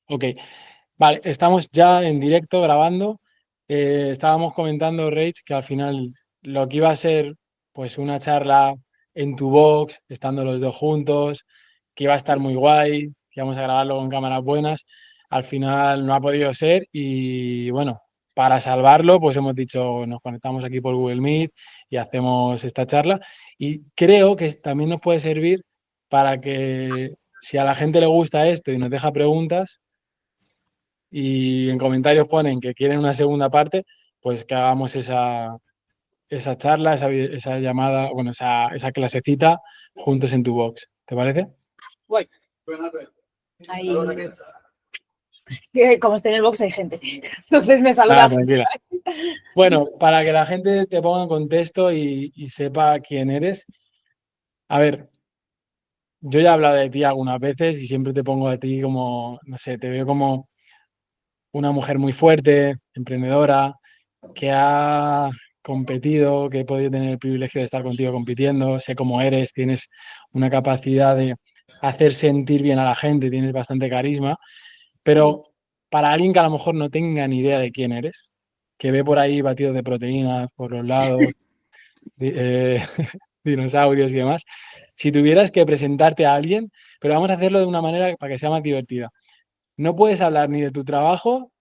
Ok, vale, estamos ya en directo grabando. Estábamos comentando, Rach, que al final lo que iba a ser pues una charla en tu box, estando los dos juntos, que iba a estar muy guay, que íbamos a grabarlo con cámaras buenas, al final no ha podido ser y bueno, para salvarlo pues hemos dicho nos conectamos aquí por Google Meet y hacemos esta charla y creo que también nos puede servir para que si a la gente le gusta esto y nos deja preguntas, y en comentarios ponen que quieren una segunda parte, pues que hagamos esa charla, esa llamada, bueno, esa clasecita juntos en tu box. ¿Te parece? Guay. Ahí, como estoy en el box hay gente, entonces me saluda. Tranquila. Bueno, para que la gente te ponga en contexto y sepa quién eres. A ver, yo ya he hablado de ti algunas veces y siempre te pongo a ti como, no sé, te veo como una mujer muy fuerte, emprendedora, que ha competido, que he podido tener el privilegio de estar contigo compitiendo, sé cómo eres, tienes una capacidad de hacer sentir bien a la gente, tienes bastante carisma, pero para alguien que a lo mejor no tenga ni idea de quién eres, que ve por ahí batidos de proteínas por los lados, dinosaurios y demás, si tuvieras que presentarte a alguien, pero vamos a hacerlo de una manera para que sea más divertida. No puedes hablar ni de tu trabajo,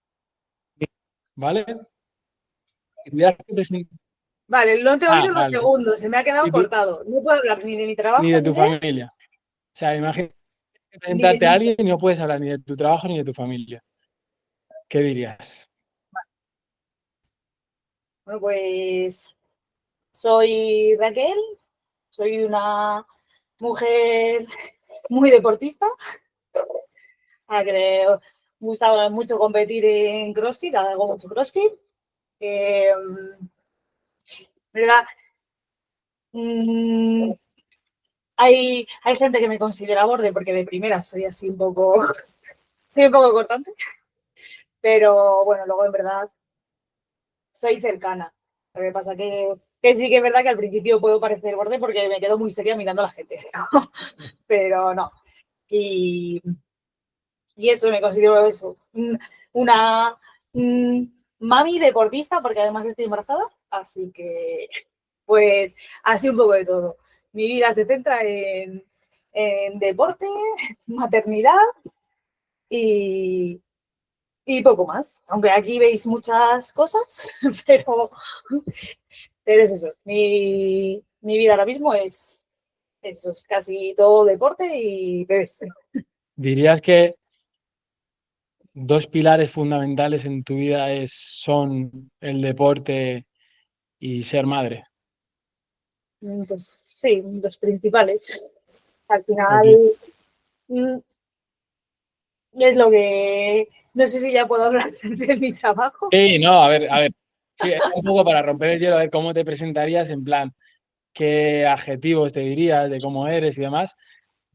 ¿vale? Si tuvieras que Vale, no te he oído los vale. segundos, se me ha quedado Si tu- cortado. No puedo hablar ni de mi Ni trabajo de ni tu de, familia. O sea, imagínate ni de presentarte a mi... alguien y no puedes hablar ni de tu trabajo ni de tu familia. ¿Qué dirías? Bueno, pues soy Raquel, soy una mujer muy deportista, a que le gusta mucho competir en CrossFit, hago mucho CrossFit. ¿Verdad? Mm, hay gente que me considera borde porque de primera soy así soy un poco cortante, pero bueno, luego en verdad soy cercana. Lo que pasa que sí que es verdad que al principio puedo parecer borde porque me quedo muy seria mirando a la gente, ¿no? Pero no. Y, y eso, me considero eso. Una mami deportista porque además estoy embarazada, así que pues así un poco de todo. Mi vida se centra en deporte, maternidad y, y poco más. Aunque aquí veis muchas cosas, pero es eso. Mi vida ahora mismo es eso, es casi todo deporte y bebés. ¿Dirías que dos pilares fundamentales en tu vida son el deporte y ser madre? Pues sí, los principales. Al final Aquí. mm, es lo que... No sé si ya puedo hablar de mi trabajo. Sí, no, a ver. Sí, es un poco para romper el hielo, a ver cómo te presentarías en plan, qué adjetivos te dirías de cómo eres y demás.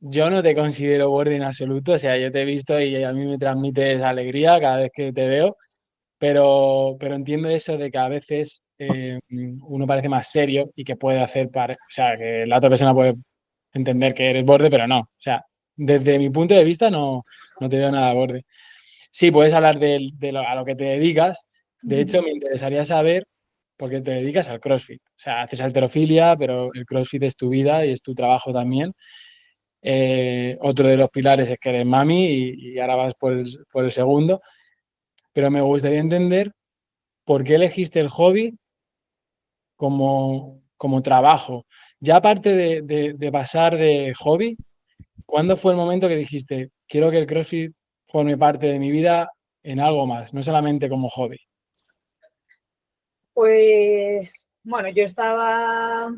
Yo no te considero borde en absoluto, o sea, yo te he visto y a mí me transmites alegría cada vez que te veo. Pero entiendo eso de que a veces uno parece más serio y que puede hacer, o sea, que la otra persona puede entender que eres borde, pero no. O sea, desde mi punto de vista no te veo nada borde. Sí, puedes hablar a lo que te dedicas. De hecho, me interesaría saber por qué te dedicas al CrossFit. O sea, haces halterofilia, pero el CrossFit es tu vida y es tu trabajo también. Otro de los pilares es que eres mami y ahora vas por el segundo. Pero me gustaría entender por qué elegiste el hobby como trabajo. Ya aparte de pasar de hobby, ¿cuándo fue el momento que dijiste, quiero que el CrossFit forme parte de mi vida en algo más, no solamente como hobby? Pues bueno, yo estaba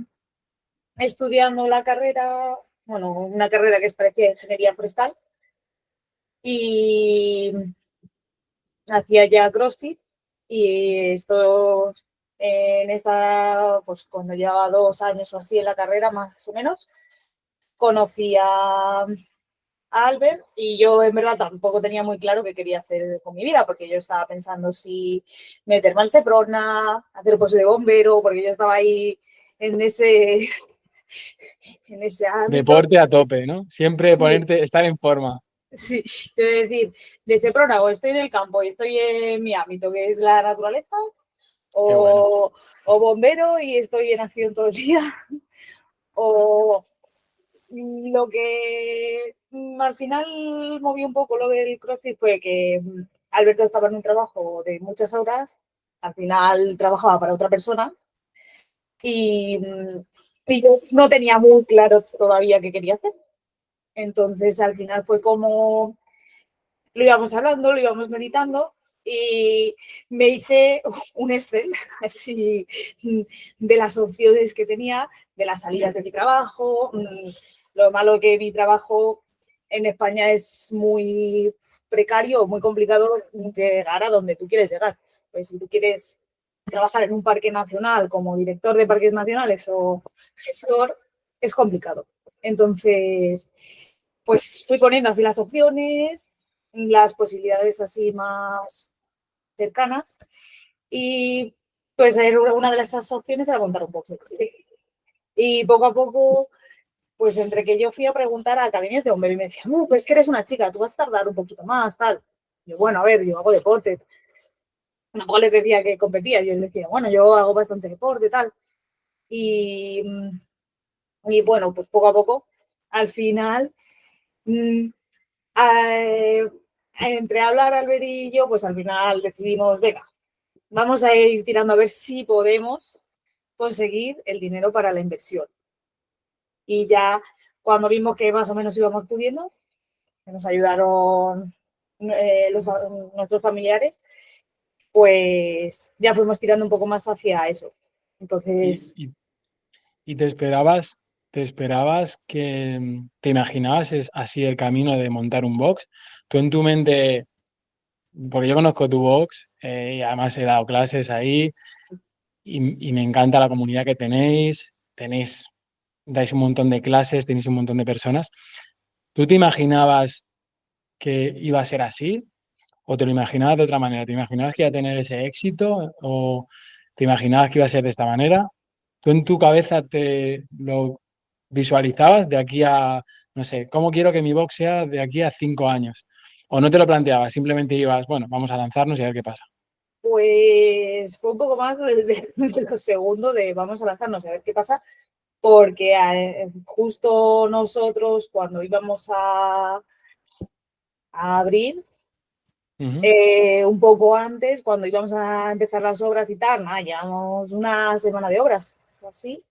estudiando la carrera, bueno, una carrera que es parecida a ingeniería forestal y hacía ya CrossFit y esto en esta, pues cuando llevaba 2 años o así en la carrera, más o menos, conocí a Albert y yo en verdad tampoco tenía muy claro qué quería hacer con mi vida, porque yo estaba pensando si meterme al Seprona, hacer post de bombero, porque yo estaba ahí en ese, en ese ámbito. Deporte a tope, ¿no? Siempre Sí, ponerte, estar en forma. Sí, es decir, de Seprona o estoy en el campo y estoy en mi ámbito, que es la naturaleza, Qué bueno. o bombero y estoy en acción todo el día, o lo que al final movió un poco lo del CrossFit fue que Alberto estaba en un trabajo de muchas horas, al final trabajaba para otra persona y, y yo no tenía muy claro todavía qué quería hacer. Entonces al final fue como lo íbamos hablando, lo íbamos meditando y me hice un Excel así de las opciones que tenía, de las salidas de mi trabajo. Lo malo que mi trabajo en España es muy precario, muy complicado llegar a donde tú quieres llegar. Pues si tú quieres trabajar en un parque nacional como director de parques nacionales o gestor, es complicado. Entonces, pues fui poniendo así las opciones, las posibilidades así más cercanas y pues una de esas opciones era montar un box. Y poco a poco, pues entre que yo fui a preguntar a academias de hombre y me decían, pues que eres una chica, tú vas a tardar un poquito más, tal. Y yo, bueno, a ver, yo hago deporte. Tampoco le decía que competía, yo le decía, bueno, yo hago bastante deporte, tal. Y, y bueno, pues poco a poco, al final, mmm, entre hablar Albert y yo, pues al final decidimos, venga, vamos a ir tirando a ver si podemos conseguir el dinero para la inversión. Y ya cuando vimos que más o menos íbamos pudiendo, que nos ayudaron los, nuestros familiares, pues ya fuimos tirando un poco más hacia eso. ¿Y, Entonces, y, y te esperabas que te imaginabas así el camino de montar un box? Tú en tu mente, porque yo conozco tu box y además he dado clases ahí y me encanta la comunidad que tenéis, dais un montón de clases, tenéis un montón de personas. ¿Tú te imaginabas que iba a ser así? ¿O te lo imaginabas de otra manera? ¿Te imaginabas que iba a tener ese éxito? ¿O te imaginabas que iba a ser de esta manera? ¿Tú en tu cabeza te lo visualizabas de aquí a, no sé, cómo quiero que mi box sea de aquí a 5 años? ¿O no te lo planteabas? Simplemente ibas, bueno, vamos a lanzarnos y a ver qué pasa. pues fue un poco más de lo segundo de vamos a lanzarnos a ver qué pasa, porque justo nosotros cuando íbamos a abrir, Ujú. un poco antes, cuando íbamos a empezar las obras y tal, nada, llevamos una semana de obras, o así,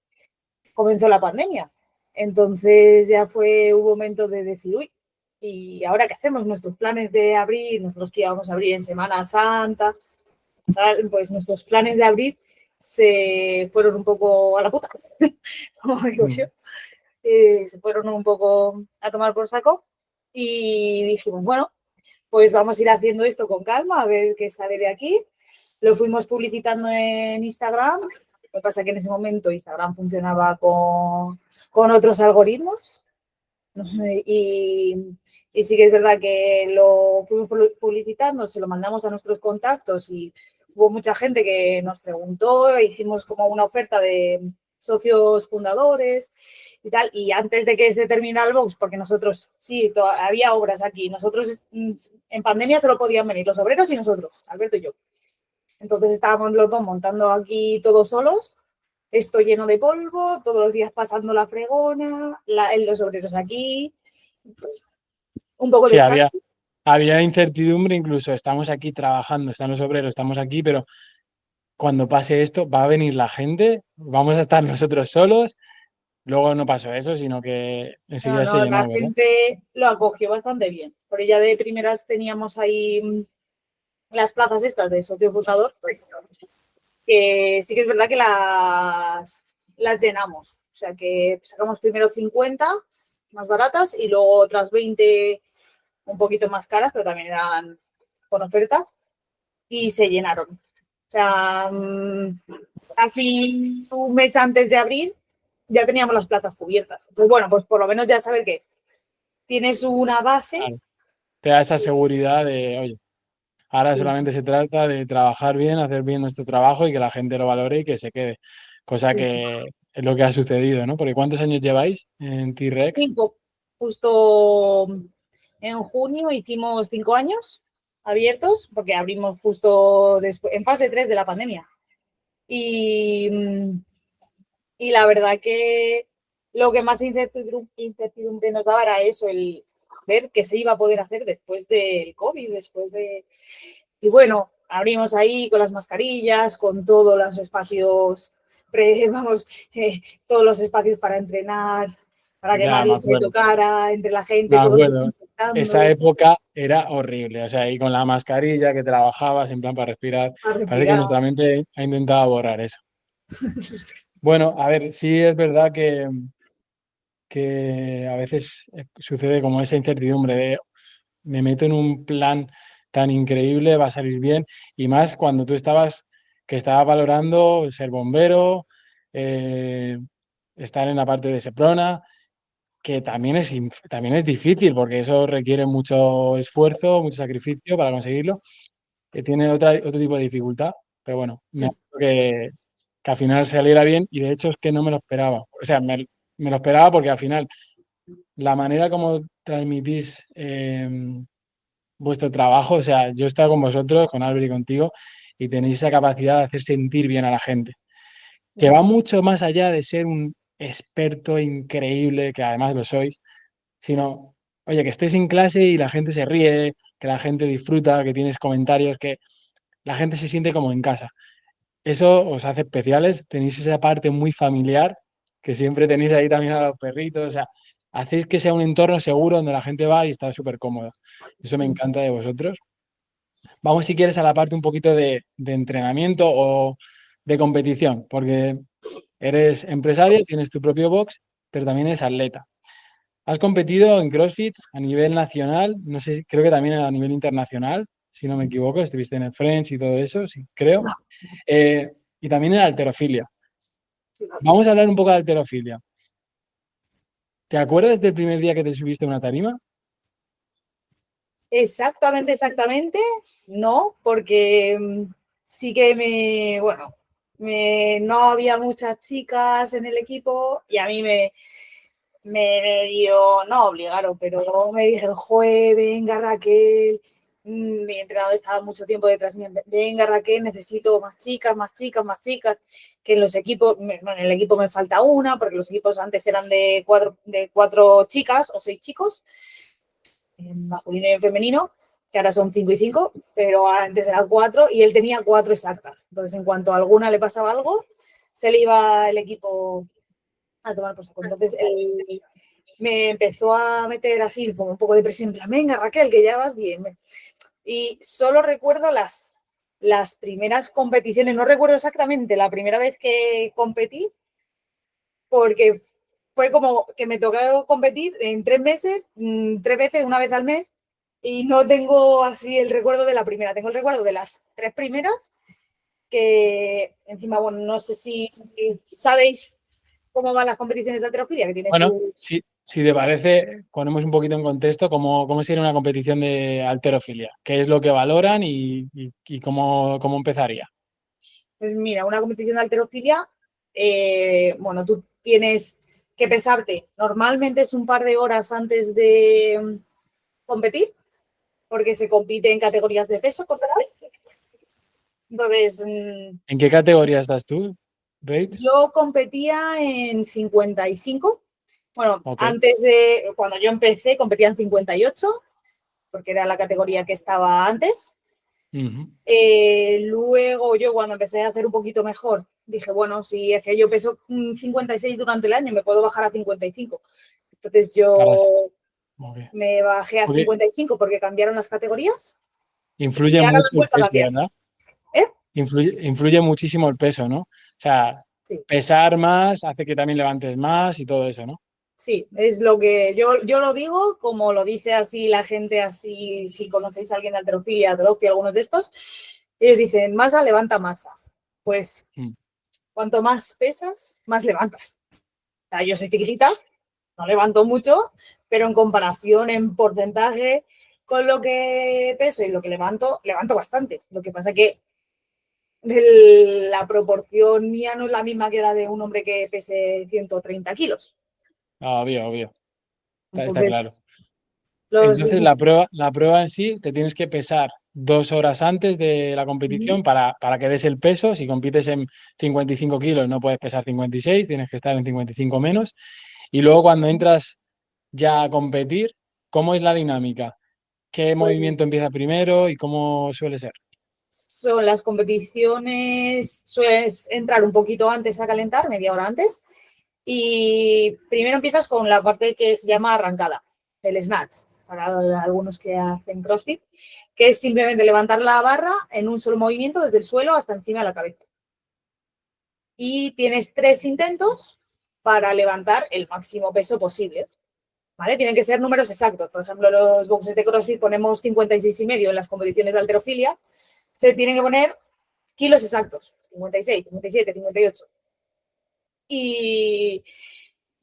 comenzó la pandemia. Entonces ya fue un momento de decir, uy, ¿y ahora qué hacemos? Nuestros planes de abrir, nosotros que íbamos a abrir en Semana Santa, tal, pues nuestros planes de abrir se fueron un poco a la puta, como digo yo. Mm. Se fueron un poco a tomar por saco y dijimos, bueno, pues vamos a ir haciendo esto con calma, a ver qué sale de aquí. Lo fuimos publicitando en Instagram. Lo que pasa es que en ese momento Instagram funcionaba con otros algoritmos. Y sí que es verdad que lo fuimos publicitando, se lo mandamos a nuestros contactos y hubo mucha gente que nos preguntó, hicimos como una oferta de socios fundadores y tal, y antes de que se terminara el box, porque nosotros, sí, había obras aquí, nosotros en pandemia solo podían venir los obreros y nosotros, Alberto y yo. Entonces estábamos los dos montando aquí todos solos, esto lleno de polvo, todos los días pasando la fregona, los obreros aquí, un poco Sí, había, desastre. había incertidumbre, incluso estamos aquí trabajando, están los obreros, estamos aquí, pero cuando pase esto, va a venir la gente, vamos a estar nosotros solos. Luego no pasó eso, sino que No, enseguida se no, la llenó, ¿verdad? gente lo acogió bastante bien. Por ella de primeras teníamos ahí las plazas estas de socio fundador, que sí que es verdad que las llenamos. O sea que sacamos primero 50 más baratas y luego otras 20 un poquito más caras, pero también eran con oferta, y se llenaron. O sea, casi un mes antes de abrir ya teníamos las plazas cubiertas. Entonces, bueno, pues por lo menos ya saber que tienes una base. Claro. Te da esa seguridad de, oye, ahora Sí, solamente se trata de trabajar bien, hacer bien nuestro trabajo y que la gente lo valore y que se quede. Cosa sí, sí. que es lo que ha sucedido, ¿no? Porque ¿cuántos años lleváis en T-Rex? 5, justo en junio hicimos 5 años abiertos, porque abrimos justo después, en fase 3 de la pandemia. Y la verdad que lo que más incertidumbre nos daba era eso, el ver qué se iba a poder hacer después del COVID, Y bueno, abrimos ahí con las mascarillas, con todos los espacios, vamos, todos los espacios para entrenar, para que Ya, me nadie se acuerdo. tocara entre la Me gente, todos acuerdo. Esa desinfectando, época era horrible. O sea, y con la mascarilla que trabajabas en plan para respirar. para Parece que respirar. nuestra mente ha intentado borrar eso. Bueno, a ver, sí es verdad que a veces sucede como esa incertidumbre de me meto en un plan tan increíble, va a salir bien, y más cuando tú que estabas valorando ser bombero, eh, estar en la parte de Seprona, que también es difícil porque eso requiere mucho esfuerzo, mucho sacrificio para conseguirlo, que tiene otro tipo de dificultad, pero bueno, me alegro que al final saliera bien y de hecho es que no me lo esperaba. O sea, me lo esperaba porque al final la manera como transmitís vuestro trabajo, o sea, yo he estado con vosotros, con Albert y contigo, y tenéis esa capacidad de hacer sentir bien a la gente, que va mucho más allá de ser un experto increíble, que además lo sois, sino, oye, que estés en clase y la gente se ríe, que la gente disfruta, que tienes comentarios, que la gente se siente como en casa. Eso os hace especiales, tenéis esa parte muy familiar, que siempre tenéis ahí también a los perritos, o sea, hacéis que sea un entorno seguro donde la gente va y está súper cómoda. Eso me encanta de vosotros. Vamos, si quieres, a la parte un poquito de entrenamiento o de competición, porque eres empresario, tienes tu propio box, pero también eres atleta. Has competido en CrossFit a nivel nacional, no sé, creo que también a nivel internacional, si no me equivoco, estuviste en el Friends y todo eso, sí, creo. Y también en halterofilia. Vamos a hablar un poco de halterofilia. ¿Te acuerdas del primer día que te subiste a una tarima? Exactamente, exactamente, no, porque sí que bueno, no había muchas chicas en el equipo y a mí me dio, no obligaron, pero luego me dijeron, joder, venga Raquel, mi entrenador estaba mucho tiempo detrás mío, venga Raquel, necesito más chicas, más chicas, más chicas, que en los equipos, bueno, en el equipo me falta una, porque los equipos antes eran de cuatro chicas o 6 chicos, en masculino y en femenino, que ahora son 5 y 5, pero antes eran 4 y él tenía 4 exactas. Entonces, en cuanto a alguna le pasaba algo, se le iba el equipo a tomar por saco. Entonces, él me empezó a meter así como un poco de presión, en plan, venga Raquel, que ya vas bien. Y solo recuerdo las primeras competiciones, no recuerdo exactamente la primera vez que competí, porque fue como que me tocó competir en 3 meses, 3 veces, una vez al mes, y no tengo así el recuerdo de la primera, tengo el recuerdo de las 3 primeras, que encima, bueno, no sé si sabéis cómo van las competiciones de halterofilia, que tiene Bueno, sus... si te parece, ponemos un poquito en contexto cómo sería una competición de halterofilia, qué es lo que valoran y cómo empezaría. Pues mira, una competición de halterofilia, bueno, tú tienes que pesarte, normalmente es un par de horas antes de competir, porque se compite en categorías de peso corporal. Entonces, ¿En qué categoría estás tú, Rach? yo competía en 55. Bueno, Ok. antes de, cuando yo empecé, competía en 58, porque era la categoría que estaba antes. Ujú. Luego yo cuando empecé a ser un poquito mejor, dije, bueno, si es que yo peso 56 durante el año, me puedo bajar a 55. Entonces Ahora sí. yo Ok. me bajé a Porque 55 porque cambiaron las categorías y influye ahora las mucho han el vuelto a peso, cambiar. ¿verdad? ¿Eh? Influye muchísimo el peso, ¿no? O sea, Sí. pesar más hace que también levantes más y todo eso, ¿no? Sí, es lo que yo lo digo, como lo dice así la gente, así, si conocéis a alguien de halterofilia, dropi, algunos de estos, ellos dicen, masa levanta masa. Pues Mm. cuanto más pesas, más levantas. O sea, yo soy chiquitita, no levanto mucho, pero en comparación, en porcentaje, con lo que peso y lo que levanto, levanto bastante. Lo que pasa que la proporción mía no es la misma que la de un hombre que pese 130 kilos. Ah, obvio, obvio. Está Entonces, claro. Los, Entonces la prueba en sí te tienes que pesar 2 horas antes de la competición para que des el peso. Si compites en 55 kilos no puedes pesar 56, tienes que estar en 55 menos. Y luego cuando entras ya a competir, ¿cómo es la dinámica? ¿Qué pues movimiento empieza primero y cómo suele ser? son las competiciones, sueles entrar un poquito antes a calentar, media hora antes, y primero empiezas con la parte que se llama arrancada, el snatch, para algunos que hacen CrossFit, que es simplemente levantar la barra en un solo movimiento desde el suelo hasta encima de la cabeza. Y tienes 3 intentos para levantar el máximo peso posible. ¿Vale? Tienen que ser números exactos. Por ejemplo, los boxes de CrossFit ponemos 56,5 en las competiciones de halterofilia. Se tienen que poner kilos exactos, 56, 57, 58. Y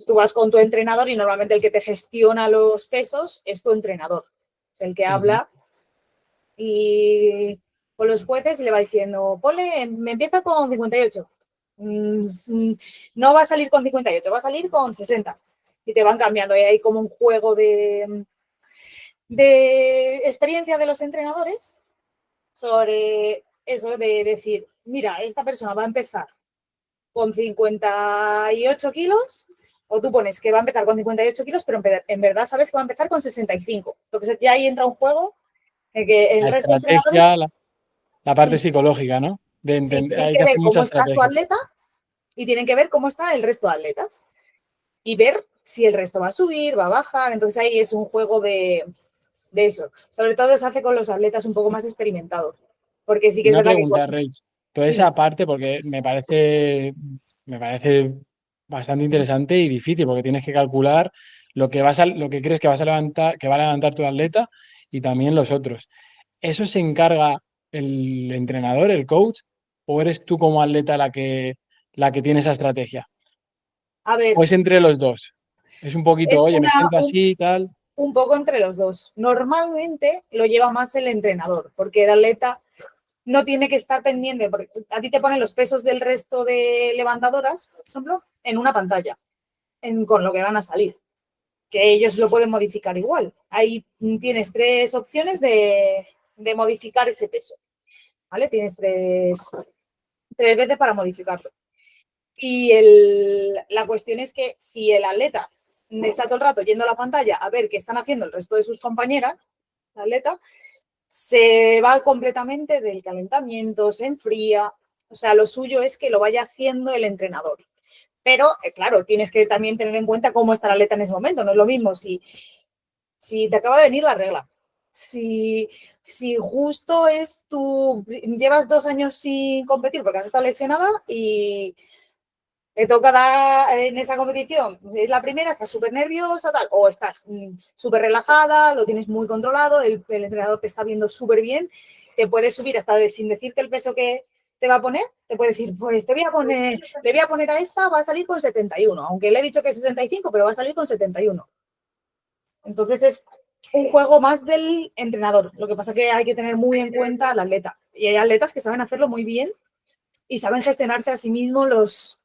tú vas con tu entrenador y normalmente el que te gestiona los pesos es tu entrenador. Es el que Ujú. habla y con los jueces y le va diciendo, ponle, me empieza con 58. No va a salir con 58, va a salir con 60. Y te van cambiando. Y hay como un juego de experiencia de los entrenadores sobre eso de decir, mira, esta persona va a empezar con 58 kilos, o tú pones que va a empezar con 58 kilos, pero en verdad sabes que va a empezar con 65. Entonces ya ahí entra un juego en que el La resto de entrenadores estrategia, la parte psicológica, ¿no? sí tienen Hay que que ver hacer mucha cómo está su estrategia. atleta y tienen que ver cómo está el resto de atletas y ver si el resto va a subir, va a bajar. Entonces ahí es un juego de eso. Sobre todo se hace con los atletas un poco más experimentados. Porque sí que es Una verdad que pregunta, Reich. Toda dime, esa parte, porque me parece bastante interesante y difícil, porque tienes que calcular lo que crees que vas a levantar, que va a levantar tu atleta y también los otros. ¿Eso se encarga el entrenador, el coach, o eres tú como atleta la que tiene esa estrategia? a ¿O ver, es entre los dos? Es un poquito, es oye, me siento así y tal. un poco entre los dos. Normalmente lo lleva más el entrenador, porque el atleta no tiene que estar pendiente, porque a ti te ponen los pesos del resto de levantadoras, por ejemplo, en una pantalla, con lo que van a salir, que ellos lo pueden modificar igual. Ahí tienes 3 opciones de modificar ese peso, ¿vale? Tienes tres veces para modificarlo. Y la cuestión es que si el atleta está todo el rato yendo a la pantalla a ver qué están haciendo el resto de sus compañeras, el atleta, se va completamente del calentamiento, se enfría. O sea, lo suyo es que lo vaya haciendo el entrenador. Pero, claro, tienes que también tener en cuenta cómo está el atleta en ese momento. No es lo mismo si te acaba de venir la regla, si justo es tu, llevas 2 años sin competir porque has estado lesionada y te toca dar en esa competición, es la primera, estás súper nerviosa, tal, o estás súper relajada, lo tienes muy controlado, el entrenador te está viendo súper bien, te puedes subir hasta sin decirte el peso que te va a poner, te puede decir, pues le voy a poner a esta, va a salir con 71, aunque le he dicho que es 65, pero va a salir con 71. Entonces es un juego más del entrenador. Lo que pasa es que hay que tener muy en cuenta al atleta. Y hay atletas que saben hacerlo muy bien y saben gestionarse a sí mismos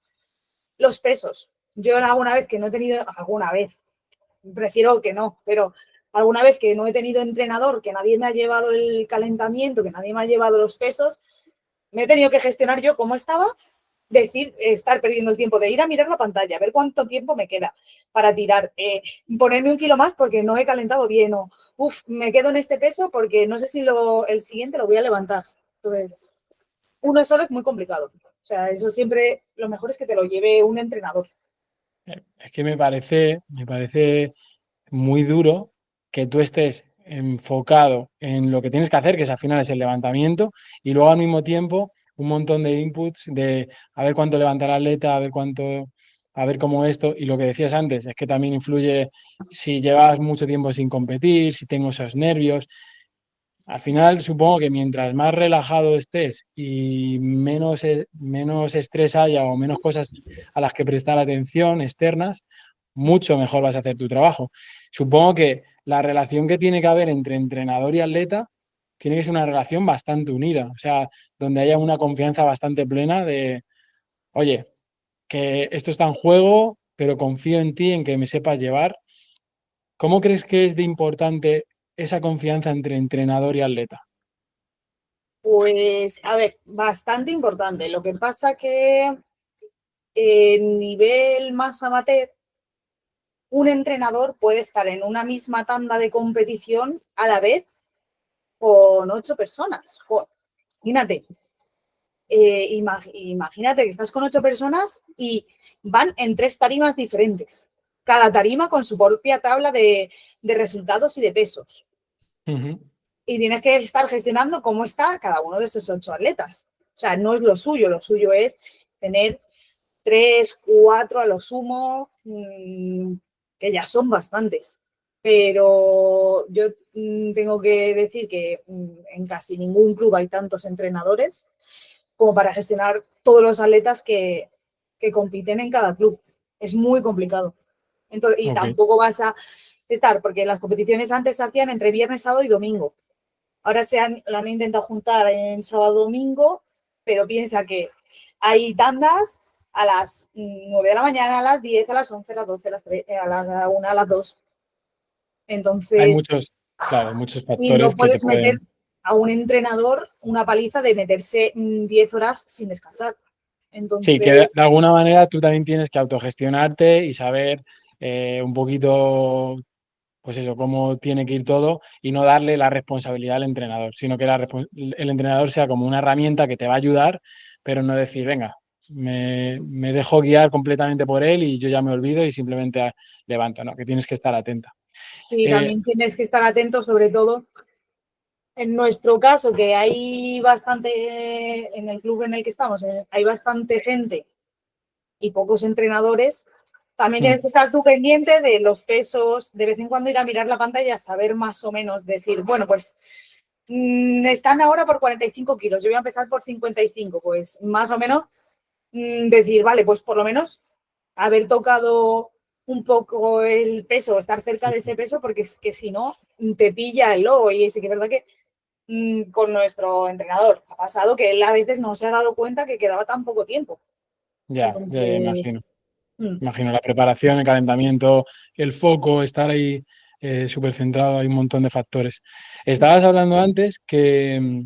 los pesos. Yo alguna vez que no he tenido, alguna vez, prefiero que no, pero alguna vez que no he tenido entrenador, que nadie me ha llevado el calentamiento, que nadie me ha llevado los pesos, me he tenido que gestionar yo cómo estaba, decir, estar perdiendo el tiempo de ir a mirar la pantalla, ver cuánto tiempo me queda para tirar, ponerme un kilo más porque no he calentado bien o, me quedo en este peso porque no sé si el siguiente lo voy a levantar. Entonces, uno solo es muy complicado. O sea, eso siempre, lo mejor es que te lo lleve un entrenador. Es que me parece muy duro que tú estés enfocado en lo que tienes que hacer, que es, al final es el levantamiento, y luego al mismo tiempo un montón de inputs de a ver cuánto levanta el atleta, a ver cuánto, a ver cómo esto, y lo que decías antes, es que también influye si llevas mucho tiempo sin competir, si tengo esos nervios. Al final, supongo que mientras más relajado estés y menos estrés haya o menos cosas a las que prestar atención externas, mucho mejor vas a hacer tu trabajo. Supongo que la relación que tiene que haber entre entrenador y atleta tiene que ser una relación bastante unida, o sea, donde haya una confianza bastante plena de, oye, que esto está en juego, pero confío en ti, en que me sepas llevar. ¿Cómo crees que es de importante esa confianza entre entrenador y atleta? Pues, a ver, bastante importante. Lo que pasa que en nivel más amateur, un entrenador puede estar en una misma tanda de competición a la vez con 8 personas. Imagínate, imagínate que estás con 8 personas y van en 3 tarimas diferentes. Cada tarima con su propia tabla de resultados y de pesos. Ujú. Y tienes que estar gestionando cómo está cada uno de esos 8 atletas. O sea, no es lo suyo es tener 3, 4 a lo sumo, que ya son bastantes. Pero yo tengo que decir que en casi ningún club hay tantos entrenadores como para gestionar todos los atletas que compiten en cada club. Es muy complicado. Entonces, y Ok. tampoco vas a estar, porque las competiciones antes se hacían entre viernes, sábado y domingo. Ahora lo han intentado juntar en sábado domingo, pero piensa que hay tandas a las 9 de la mañana, a las 10, a las 11, a las 12, a las 3, a las 1, a las 2. Hay Entonces, muchos, claro, hay muchos y no factores que te puedes meter pueden... a un entrenador una paliza de meterse 10 horas sin descansar. Sí, que de Entonces, alguna manera tú también tienes que autogestionarte y saber un poquito, pues eso, cómo tiene que ir todo y no darle la responsabilidad al entrenador, sino que el entrenador sea como una herramienta que te va a ayudar, pero no decir, venga, me dejo guiar completamente por él y yo ya me olvido y simplemente levanto, ¿no? Que tienes que estar atenta. sí, Eh, también tienes que estar atento, sobre todo en nuestro caso, que hay bastante, en el club en el que estamos, hay bastante gente y pocos entrenadores, también tienes que estar tú pendiente de los pesos, de vez en cuando ir a mirar la pantalla, saber más o menos, decir, bueno, pues están ahora por 45 kilos, yo voy a empezar por 55, pues más o menos decir, vale, pues por lo menos haber tocado un poco el peso, estar cerca de ese peso, porque es que si no, te pilla el lobo. Y sí que es verdad que con nuestro entrenador ha pasado que él a veces no se ha dado cuenta que quedaba tan poco tiempo. ya Entonces, imagino. Imagino la preparación, el calentamiento, el foco, estar ahí súper centrado, hay un montón de factores. Estabas hablando antes que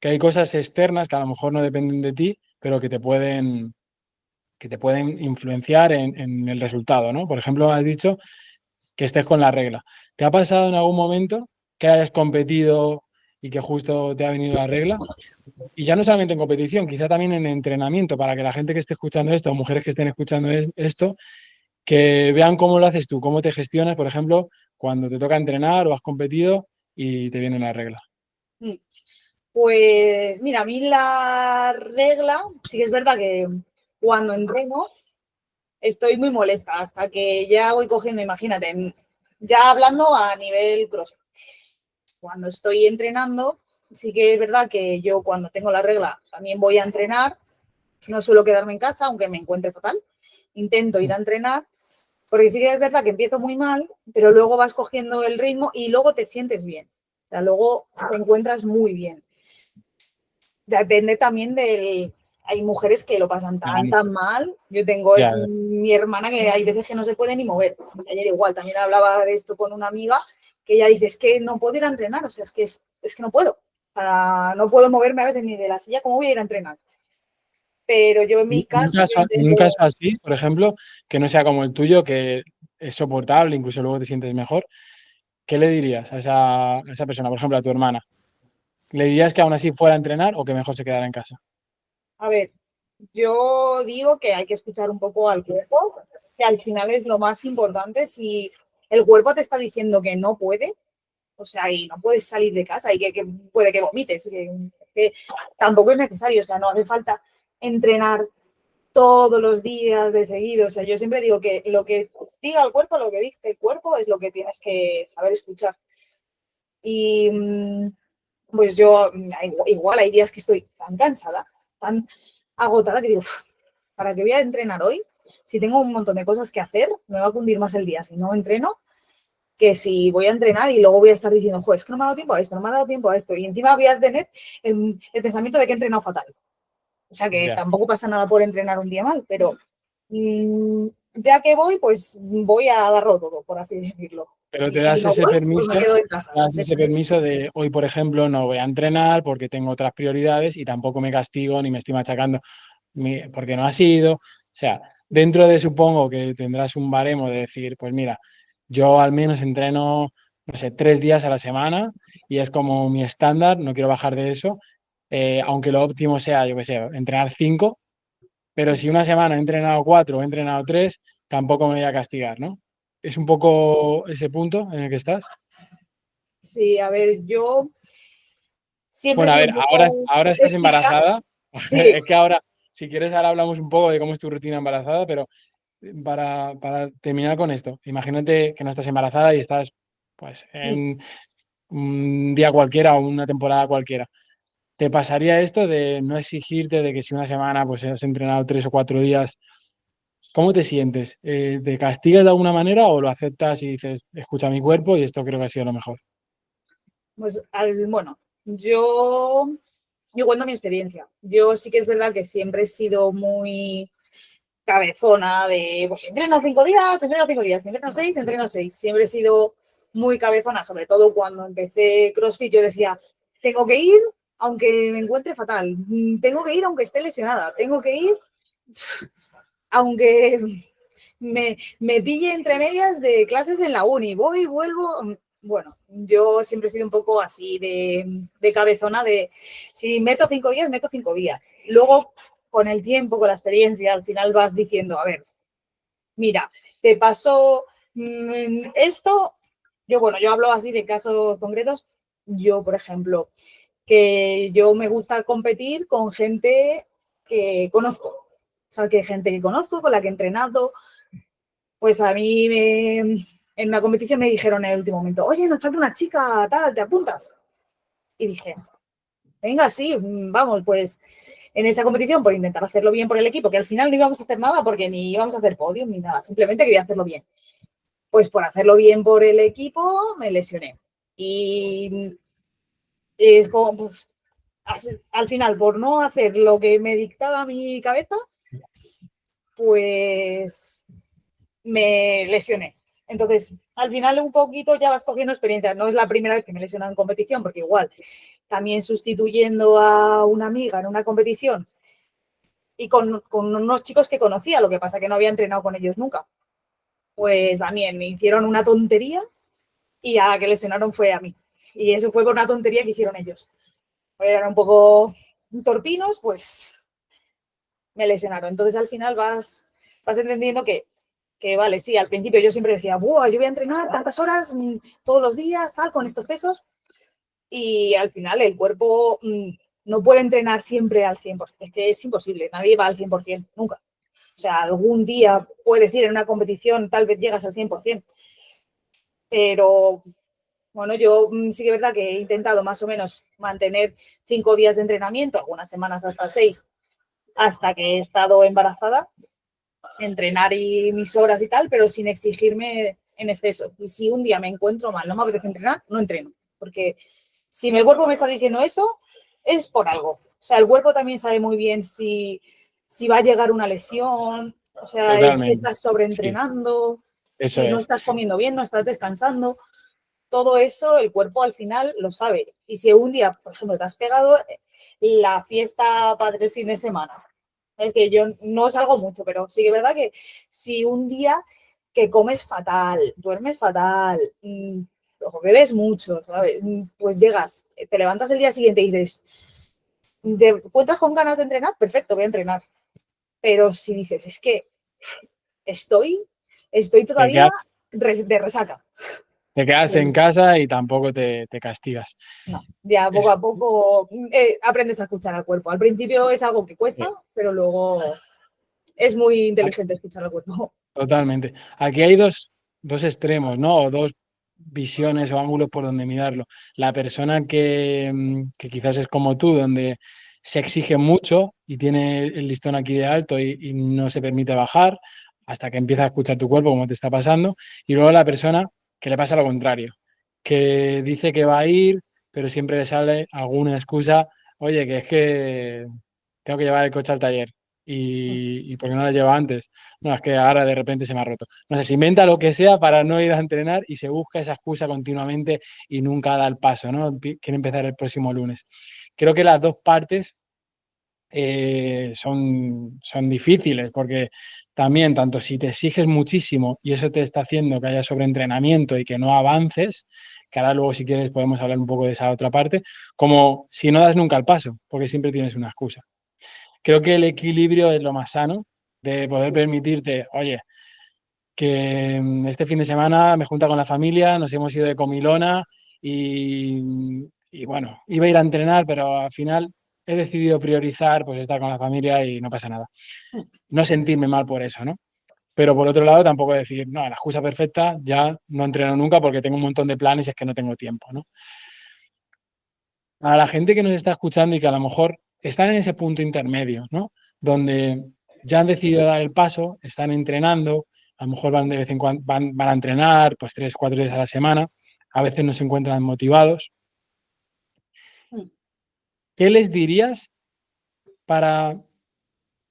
hay cosas externas que a lo mejor no dependen de ti, pero que te pueden influenciar en el resultado, ¿no? Por ejemplo, has dicho que estés con la regla. ¿Te ha pasado en algún momento que hayas competido y que justo te ha venido la regla? Y ya no solamente en competición, quizá también en entrenamiento, para que la gente que esté escuchando esto, o mujeres que estén escuchando esto, que vean cómo lo haces tú, cómo te gestionas, por ejemplo, cuando te toca entrenar o has competido y te viene la regla. pues mira, a mí la regla, sí que es verdad que cuando entreno estoy muy molesta hasta que ya voy cogiendo, imagínate, ya hablando a nivel cross. Cuando estoy entrenando, sí que es verdad que yo cuando tengo la regla también voy a entrenar, no suelo quedarme en casa, aunque me encuentre fatal, intento ir a entrenar, porque sí que es verdad que empiezo muy mal, pero luego vas cogiendo el ritmo y luego te sientes bien. O sea, luego te encuentras muy bien. Depende también del... Hay mujeres que lo pasan tan, tan mal. Yo tengo, es Ya, mi hermana que hay veces que no se puede ni mover. Ayer igual, también hablaba de esto con una amiga que ella dice, es que no puedo ir a entrenar, o sea, es que no puedo. O sea, no puedo moverme a veces ni de la silla, ¿cómo voy a ir a entrenar? Pero yo en mi caso, yo En un intento, caso así, por ejemplo, que no sea como el tuyo, que es soportable, incluso luego te sientes mejor, ¿qué le dirías a esa persona, por ejemplo, a tu hermana? ¿Le dirías que aún así fuera a entrenar o que mejor se quedara en casa? a ver, yo digo que hay que escuchar un poco al cuerpo, que al final es lo más importante. Si el cuerpo te está diciendo que no puede, o sea, y no puedes salir de casa y que puede que vomites, que tampoco es necesario, o sea, no hace falta entrenar todos los días de seguido. O sea, yo siempre digo que lo que diga el cuerpo, lo que dice el cuerpo es lo que tienes que saber escuchar. Y pues yo, igual hay días que estoy tan cansada, tan agotada que digo, ¿para qué voy a entrenar hoy? Si tengo un montón de cosas que hacer, me va a cundir más el día. Si no entreno, que si voy a entrenar y luego voy a estar diciendo, joder, es que no me ha dado tiempo a esto, no me ha dado tiempo a esto. Y encima voy a tener el pensamiento de que he entrenado fatal. O sea que Ya. tampoco pasa nada por entrenar un día mal, pero ya que voy, pues voy a darlo todo, por así decirlo. Pero Y si no voy, pues me quedo en casa. te das ese permiso de hoy, por ejemplo, no voy a entrenar porque tengo otras prioridades y tampoco me castigo ni me estoy machacando porque no ha sido. O sea, dentro de supongo que tendrás un baremo de decir, pues mira, yo al menos entreno, no sé, 3 días a la semana y es como mi estándar, no quiero bajar de eso, aunque lo óptimo sea, yo qué sé, entrenar 5, pero si una semana he entrenado 4 o he entrenado 3, tampoco me voy a castigar, ¿no? ¿Es un poco ese punto en el que estás? Sí, a ver, yo siempre he Bueno, a sido ver, un poco ahora estás estricta. embarazada. Sí, Es que ahora, si quieres, ahora hablamos un poco de cómo es tu rutina embarazada, pero para terminar con esto, imagínate que no estás embarazada y estás pues en un día cualquiera o una temporada cualquiera. ¿Te pasaría esto de no exigirte de que si una semana pues has entrenado 3 o 4 días, cómo te sientes? ¿Te castigas de alguna manera o lo aceptas y dices, escucha mi cuerpo y esto creo que ha sido lo mejor? pues bueno, yo cuento mi experiencia. Yo sí que es verdad que siempre he sido muy cabezona de, pues entreno 5 días, entreno 5 días, entreno 6, entreno 6. Siempre he sido muy cabezona, sobre todo cuando empecé CrossFit, yo decía, tengo que ir aunque me encuentre fatal, tengo que ir aunque esté lesionada, tengo que ir aunque me pille entre medias de clases en la uni, voy, vuelvo. Bueno, yo siempre he sido un poco así de cabezona de si meto 5 días, meto 5 días. Luego, con el tiempo, con la experiencia, al final vas diciendo, a ver, mira, te pasó esto. Yo hablo así de casos concretos. Yo, por ejemplo, que yo me gusta competir con gente que conozco. O sea, que gente que conozco, con la que he entrenado, pues a mí en una competición me dijeron en el último momento, oye, nos falta una chica, tal, ¿te apuntas? Y dije, venga, sí, vamos, pues en esa competición por intentar hacerlo bien por el equipo, que al final no íbamos a hacer nada porque ni íbamos a hacer podium ni nada, simplemente quería hacerlo bien. Pues por hacerlo bien por el equipo me lesioné. Y es como, pues, al final, por no hacer lo que me dictaba mi cabeza, pues me lesioné. Entonces, al final un poquito ya vas cogiendo experiencia. No es la primera vez que me lesiono en competición, porque igual también sustituyendo a una amiga en una competición y con unos chicos que conocía, lo que pasa que no había entrenado con ellos nunca, pues también me hicieron una tontería y a que lesionaron fue a mí. Y eso fue por una tontería que hicieron ellos. Eran un poco torpinos, pues me lesionaron. Entonces al final vas entendiendo que vale, sí, al principio yo siempre decía, buah, yo voy a entrenar tantas horas todos los días, tal, con estos pesos, y al final el cuerpo no puede entrenar siempre al 100%, es que es imposible, nadie va al 100%, nunca. O sea, algún día puedes ir en una competición, tal vez llegas al 100%, pero bueno, yo sí que es verdad que he intentado más o menos mantener 5 días de entrenamiento, algunas semanas hasta 6, hasta que he estado embarazada, entrenar y mis horas y tal, pero sin exigirme en exceso. Y si un día me encuentro mal, no me apetece entrenar, no entreno. Porque si mi cuerpo me está diciendo eso, es por algo. O sea, el cuerpo también sabe muy bien si va a llegar una lesión, o sea, si Totalmente. estás Sí, sobreentrenando, eso si no es. estás comiendo bien, no estás descansando. Todo eso el cuerpo al final lo sabe. Y si un día, por ejemplo, te has pegado la fiesta para el fin de semana, es que yo no salgo mucho, pero sí que es verdad que si un día que comes fatal, duermes fatal, o bebes mucho, ¿sabes? Pues llegas, te levantas el día siguiente y dices, ¿te encuentras con ganas de entrenar? Perfecto, voy a entrenar. Pero si dices, es que estoy, estoy Te todavía quedas, de resaca. te quedas en casa y tampoco te castigas. No, ya poco Es- a poco aprendes a escuchar al cuerpo. Al principio es algo que cuesta, sí, pero luego es muy inteligente escuchar al cuerpo. totalmente. Aquí hay dos extremos, ¿no? O dos visiones o ángulos por donde mirarlo. La persona que quizás es como tú, donde se exige mucho y tiene el listón aquí de alto y no se permite bajar hasta que empieza a escuchar tu cuerpo, como te está pasando. Y luego la persona que le pasa lo contrario, que dice que va a ir, pero siempre le sale alguna excusa. Oye, que es que tengo que llevar el coche al taller. y ¿por qué no la lleva antes? No, es que ahora de repente se me ha roto. No sé, se inventa lo que sea para no ir a entrenar y se busca esa excusa continuamente y nunca da el paso, ¿no? Quiere empezar el próximo lunes. Creo que las dos partes son difíciles porque también, tanto si te exiges muchísimo y eso te está haciendo que haya sobreentrenamiento y que no avances, que ahora luego si quieres podemos hablar un poco de esa otra parte, como si no das nunca el paso, porque siempre tienes una excusa. Creo que el equilibrio es lo más sano de poder permitirte, oye, que este fin de semana me junta con la familia, nos hemos ido de comilona y bueno, iba a ir a entrenar, pero al final he decidido priorizar pues estar con la familia y no pasa nada. No sentirme mal por eso, ¿no? Pero por otro lado tampoco decir, no, la excusa perfecta, ya no entreno nunca porque tengo un montón de planes y es que no tengo tiempo, ¿no? A la gente que nos está escuchando y que a lo mejor están en ese punto intermedio, ¿no? Donde ya han decidido dar el paso, están entrenando, a lo mejor van de vez en cuando, van a entrenar pues 3, 4 días a la semana, a veces no se encuentran motivados. ¿Qué les dirías para,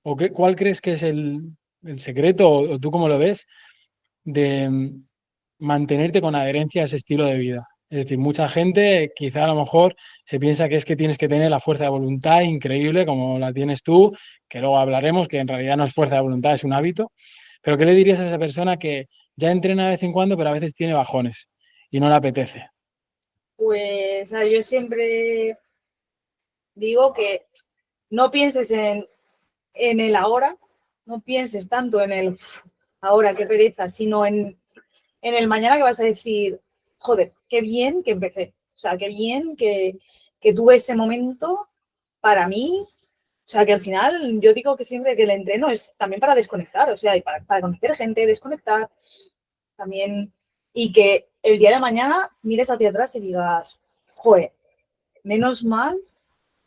o cuál crees que es el secreto, o tú cómo lo ves, de mantenerte con adherencia a ese estilo de vida? Es decir, mucha gente quizá a lo mejor se piensa que es que tienes que tener la fuerza de voluntad increíble como la tienes tú, que luego hablaremos, que en realidad no es fuerza de voluntad, es un hábito. Pero ¿qué le dirías a esa persona que ya entrena de vez en cuando, pero a veces tiene bajones y no le apetece? Pues a ver, yo siempre digo que no pienses en el ahora, no pienses tanto en el ahora, qué pereza, sino en el mañana que vas a decir, joder, qué bien que empecé, o sea, qué bien que tuve ese momento para mí, o sea, que al final yo digo que siempre que el entreno es también para desconectar, o sea, y para conocer gente, desconectar también, y que el día de mañana mires hacia atrás y digas, joder, menos mal,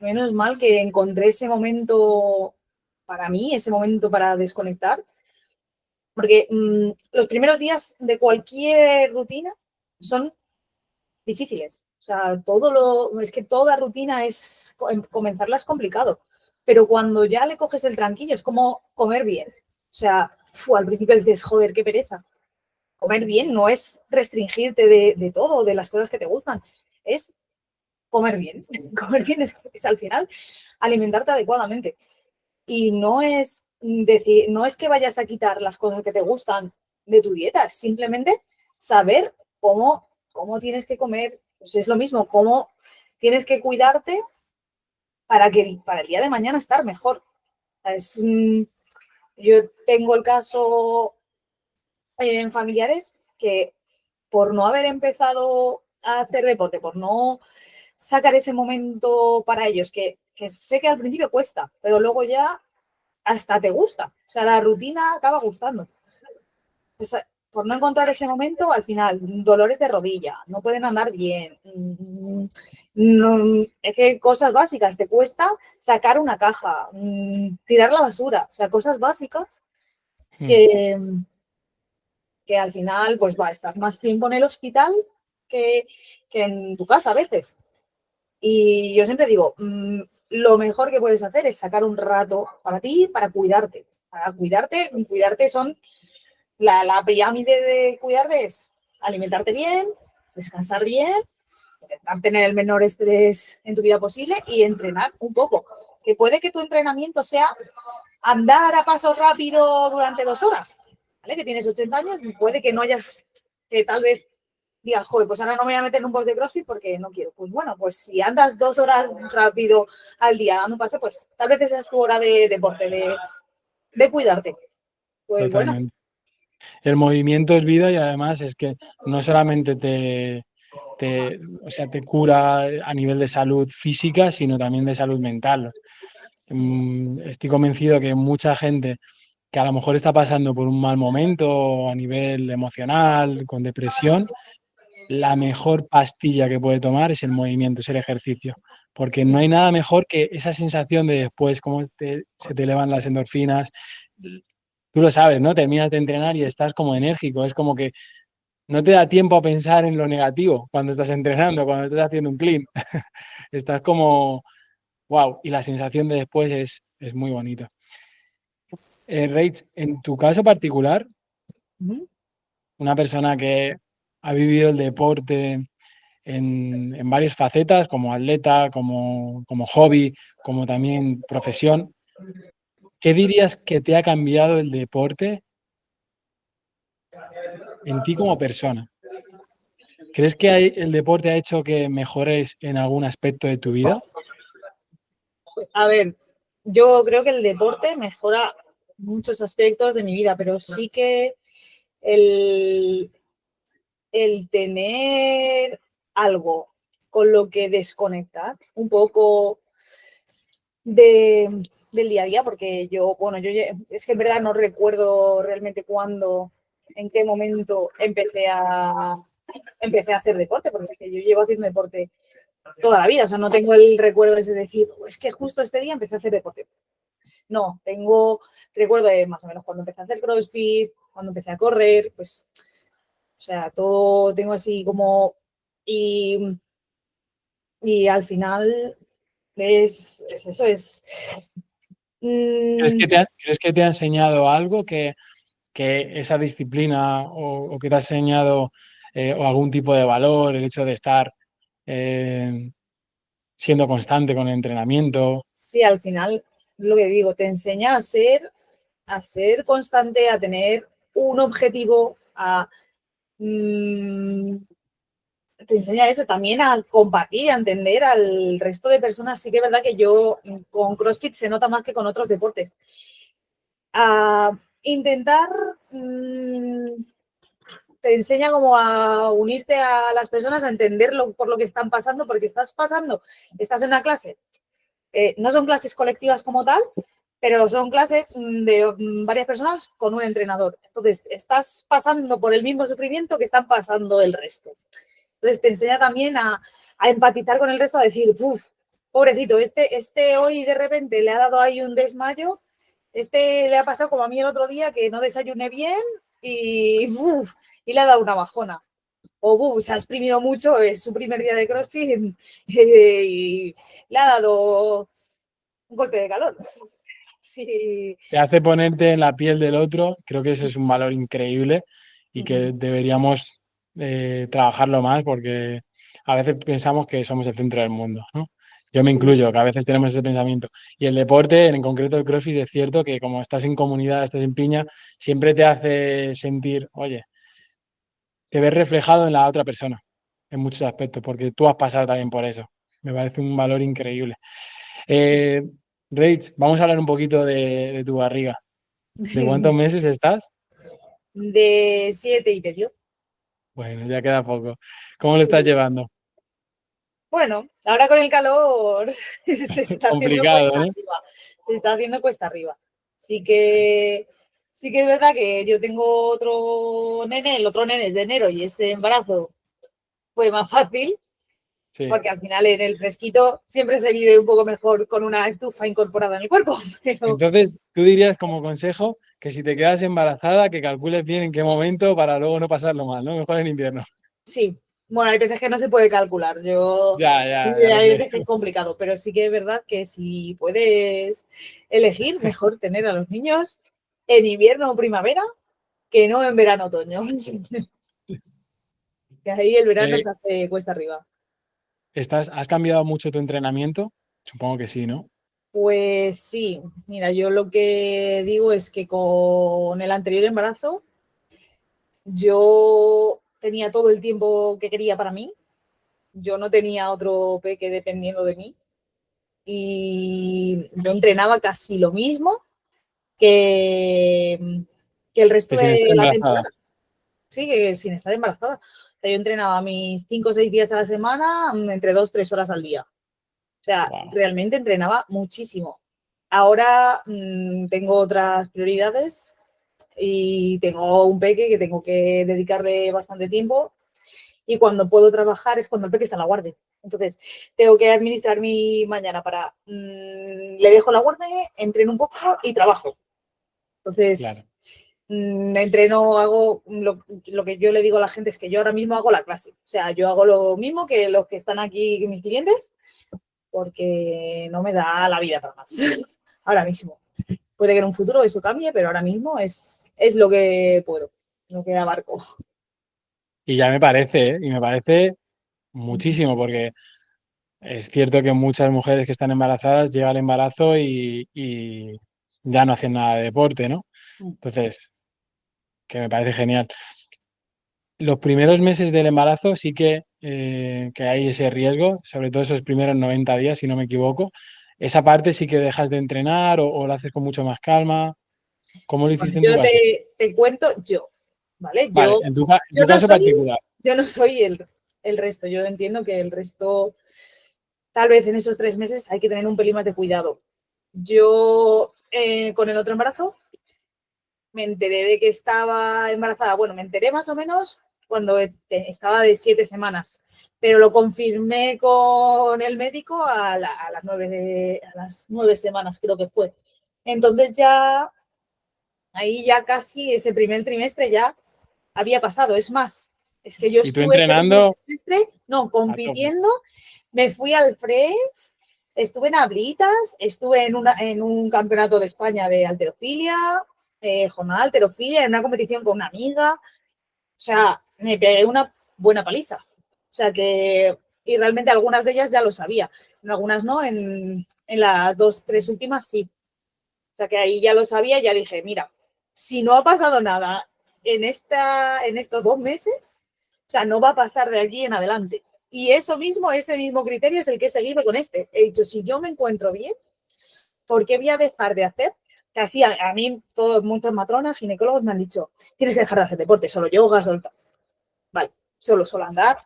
menos mal que encontré ese momento para mí, ese momento para desconectar, porque los primeros días de cualquier rutina son difíciles. O sea, es que toda rutina es, comenzarla es complicado, pero cuando ya le coges el tranquillo es como comer bien. O sea, al principio dices, joder, qué pereza. Comer bien no es restringirte de todo, de las cosas que te gustan, es comer bien. Comer bien es al final alimentarte adecuadamente. Y no es decir, no es que vayas a quitar las cosas que te gustan de tu dieta, es simplemente saber cómo tienes que comer. Pues es lo mismo, cómo tienes que cuidarte para el día de mañana estar mejor. Es, yo tengo el caso en familiares que por no haber empezado a hacer deporte, por no sacar ese momento para ellos, que sé que al principio cuesta, pero luego ya hasta te gusta. O sea, la rutina acaba gustando. Pues, por no encontrar ese momento, al final, dolores de rodilla, no pueden andar bien. No, es que cosas básicas, te cuesta sacar una caja, tirar la basura, o sea, cosas básicas Mm. que, que al final, pues va, estás más tiempo en el hospital que, que en tu casa a veces. Y yo siempre digo, lo mejor que puedes hacer es sacar un rato para ti, para cuidarte. Para cuidarte, cuidarte son la pirámide de cuidarte es alimentarte bien, descansar bien, intentar tener el menor estrés en tu vida posible y entrenar un poco. Que puede que tu entrenamiento sea andar a paso rápido durante 2 horas, ¿vale? Que tienes 80 años, puede que no hayas, que tal vez digas, joder, pues ahora no me voy a meter en un post de CrossFit porque no quiero. Pues bueno, pues si andas 2 horas rápido al día dando un paseo, pues tal vez esa es tu hora de deporte, de cuidarte. Pues bueno, Totalmente. El movimiento es vida y además es que no solamente o sea, te cura a nivel de salud física, sino también de salud mental. Estoy convencido que mucha gente que a lo mejor está pasando por un mal momento a nivel emocional, con depresión, la mejor pastilla que puede tomar es el movimiento, es el ejercicio, porque no hay nada mejor que esa sensación de después, cómo se te elevan las endorfinas. Tú lo sabes, ¿no? Terminas de entrenar y estás como enérgico, es como que no te da tiempo a pensar en lo negativo cuando estás entrenando, cuando estás haciendo un clean. Estás como, wow, y la sensación de después es muy bonita. Reitz, en tu caso particular, Ujú. una persona que ha vivido el deporte en varias facetas, como atleta, como hobby, como también profesión, ¿qué dirías que te ha cambiado el deporte en ti como persona? ¿Crees que el deporte ha hecho que mejores en algún aspecto de tu vida? A ver, yo creo que el deporte mejora muchos aspectos de mi vida, pero sí que el, el tener algo con lo que desconectar un poco del día a día, porque yo, bueno, es que en verdad no recuerdo realmente cuándo, en qué momento empecé a hacer deporte, porque es que yo llevo haciendo deporte toda la vida, o sea, no tengo el recuerdo de decir, es que justo este día empecé a hacer deporte. No, tengo recuerdo de más o menos cuando empecé a hacer CrossFit, cuando empecé a correr, pues, o sea, todo tengo así como, y, y al final es eso, ¿Crees mm, que crees que te ha enseñado algo que esa disciplina o que te ha enseñado o algún tipo de valor, el hecho de estar eh, siendo constante con el entrenamiento? sí, al final, lo que digo, te enseña a ser constante, a tener un objetivo, mm, te enseña eso, también a compartir, a entender al resto de personas. Sí que es verdad que yo con CrossFit se nota más que con otros deportes. A intentar, te enseña como a unirte a las personas, a entenderlo por lo que están pasando, porque estás en una clase. No son clases colectivas como tal, pero son clases de varias personas con un entrenador. Entonces, estás pasando por el mismo sufrimiento que están pasando el resto. Entonces, te enseña también a empatizar con el resto, a decir, uff, pobrecito, este hoy de repente le ha dado ahí un desmayo, este le ha pasado como a mí el otro día que no desayuné bien y, uf, y le ha dado una bajona. O se ha exprimido mucho, es su primer día de CrossFit y le ha dado un golpe de calor. Sí. Te hace ponerte en la piel del otro, creo que ese es un valor increíble y que deberíamos trabajarlo más porque a veces pensamos que somos el centro del mundo, ¿no? Yo me Sí, incluyo, que a veces tenemos ese pensamiento. Y el deporte, en concreto el CrossFit, es cierto que como estás en comunidad, estás en piña, siempre te hace sentir, oye, te ves reflejado en la otra persona en muchos aspectos, porque tú has pasado también por eso. Me parece un valor increíble. Eh, Reitz, vamos a hablar un poquito de tu barriga. ¿De cuántos meses estás? de 7 y medio. Bueno, ya queda poco. ¿Cómo lo estás Sí. llevando? Bueno, ahora con el calor se está haciendo Complicado, cuesta ¿no? arriba. Se está haciendo cuesta arriba. Sí sí que es verdad que yo tengo otro nene, el otro nene es de enero y ese embarazo fue más fácil, Sí. porque al final en el fresquito siempre se vive un poco mejor con una estufa incorporada en el cuerpo. Pero Entonces, tú dirías como consejo que si te quedas embarazada, que calcules bien en qué momento para luego no pasarlo mal, ¿no? Mejor en invierno. sí, bueno, hay veces que no se puede calcular. Ya lo Hay sé. veces que es complicado, pero sí que es verdad que si puedes elegir, mejor tener a los niños en invierno o primavera que no en verano otoño. Que ahí el verano Eh, se hace cuesta arriba. ¿Has cambiado mucho tu entrenamiento? Supongo que sí, ¿no? Pues sí, mira, yo lo que digo es que con el anterior embarazo yo tenía todo el tiempo que quería para mí. Yo no tenía otro peque dependiendo de mí. Y yo entrenaba casi lo mismo que, que el resto Que sin de estar la embarazada. temporada. Sí, que sin estar embarazada. O sea, yo entrenaba mis 5 o 6 días a la semana, entre 2 o 3 horas al día. O sea, Wow. realmente entrenaba muchísimo. Ahora tengo otras prioridades y tengo un peque que tengo que dedicarle bastante tiempo y cuando puedo trabajar es cuando el peque está en la guardia. Entonces, tengo que administrar mi mañana para, le dejo la guardia, entreno un poco y trabajo. Claro. Entonces, entreno, hago lo que yo le digo a la gente es que yo ahora mismo hago la clase. O sea, yo hago lo mismo que los que están aquí, mis clientes, porque no me da la vida para más ahora mismo. Puede que en un futuro eso cambie, pero ahora mismo es lo que puedo, lo que abarco. Y ya me parece, ¿eh? Y me parece muchísimo, porque es cierto que muchas mujeres que están embarazadas llega el embarazo y ya no hacen nada de deporte, ¿no? Entonces, que me parece genial. Los primeros meses del embarazo sí que hay ese riesgo, sobre todo esos primeros 90 días, si no me equivoco. Esa parte sí que dejas de entrenar o lo haces con mucho más calma. ¿Cómo lo Bueno, hiciste en tu yo caso? te cuento yo, ¿vale? Vale, en tu caso particular. Yo no soy el resto. Yo entiendo que el resto, tal vez en esos 3 meses hay que tener un pelín más de cuidado. Yo, con el otro embarazo, me enteré de que estaba embarazada. Bueno, me enteré más o menos cuando estaba de 7 semanas, pero lo confirmé con el médico a las 9 semanas, creo que fue. Entonces ya, ahí ya casi ese primer trimestre ya había pasado. Es más, es que yo Y tú estuve ese primer entrenando trimestre, no, a tope. compitiendo, me fui al Friends, estuve en Ablitas, estuve en un campeonato de España de halterofilia, jornada de halterofilia, en una competición con una amiga. O sea, me pegué una buena paliza. O sea que, y realmente algunas de ellas ya lo sabía, en algunas no, en las 2, 3 últimas sí. O sea que ahí ya lo sabía, ya dije, mira, si no ha pasado nada en estos 2 meses, o sea, no va a pasar de aquí en adelante. Y eso mismo, ese mismo criterio es el que he seguido con este. He dicho, si yo me encuentro bien, ¿por qué voy a dejar de hacer? Que así a mí, muchas matronas, ginecólogos me han dicho, tienes que dejar de hacer deporte, solo yoga, solo tal. Vale, solo andar.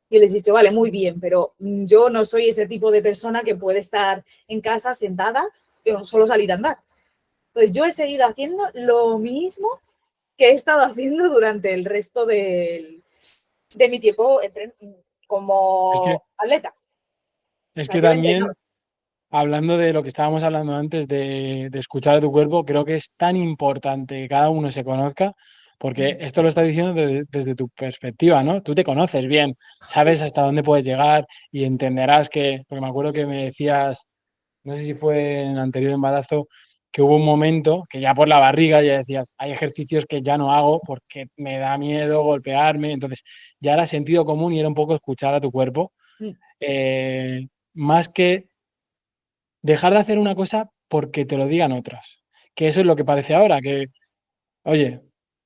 Y les he dicho, vale, muy bien, pero yo no soy ese tipo de persona que puede estar en casa sentada o solo salir a andar. Pues yo he seguido haciendo lo mismo que he estado haciendo durante el resto de mi tiempo Es que, como atleta. O es sea, que yo entreno. también, hablando de lo que estábamos hablando antes de escuchar a tu cuerpo, creo que es tan importante que cada uno se conozca, porque esto lo estás diciendo desde tu perspectiva, ¿no? Tú te conoces bien, sabes hasta dónde puedes llegar y entenderás que, porque me acuerdo que me decías, no sé si fue en el anterior embarazo, que hubo un momento que ya por la barriga ya decías, hay ejercicios que ya no hago porque me da miedo golpearme, entonces ya era sentido común y era un poco escuchar a tu cuerpo, más que dejar de hacer una cosa porque te lo digan otras, que eso es lo que parece ahora, que, oye,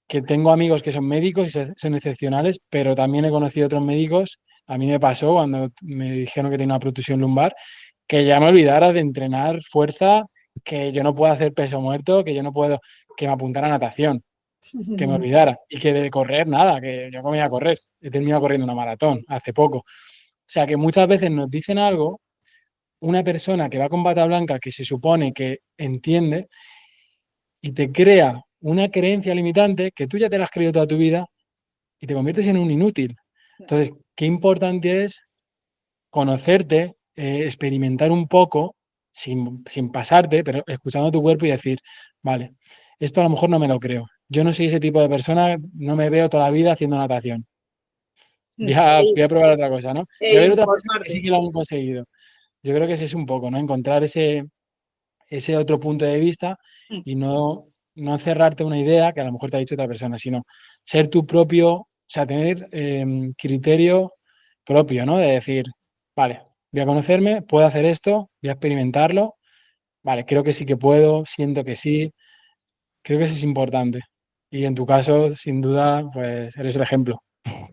que tengo amigos que son médicos y son excepcionales, pero también he conocido otros médicos, a mí me pasó cuando me dijeron que tenía una protusión lumbar, que ya me olvidara de entrenar fuerza, que yo no puedo hacer peso muerto, que yo no puedo, que me apuntara a natación, que me olvidara, y que de correr nada, que yo comía a correr, he terminado corriendo una maratón hace poco. O sea que muchas veces nos dicen algo, una persona que va con bata blanca que se supone que entiende y te crea una creencia limitante que tú ya te la has creído toda tu vida y te conviertes en un inútil. Entonces, qué importante es conocerte, experimentar un poco sin pasarte, pero escuchando tu cuerpo y decir, vale, esto a lo mejor no me lo creo. Yo no soy ese tipo de persona, no me veo toda la vida haciendo natación. Voy a probar otra cosa, ¿no? Y a ver otras personas que sí Informarte. que lo han conseguido. Yo creo que ese es un poco, ¿no? Encontrar ese otro punto de vista y no cerrarte una idea que a lo mejor te ha dicho otra persona, sino ser tu propio, o sea, tener criterio propio, ¿no? De decir, vale, voy a conocerme, puedo hacer esto, voy a experimentarlo, vale, creo que sí que puedo, siento que sí, creo que eso es importante. Y en tu caso, sin duda, pues eres el ejemplo.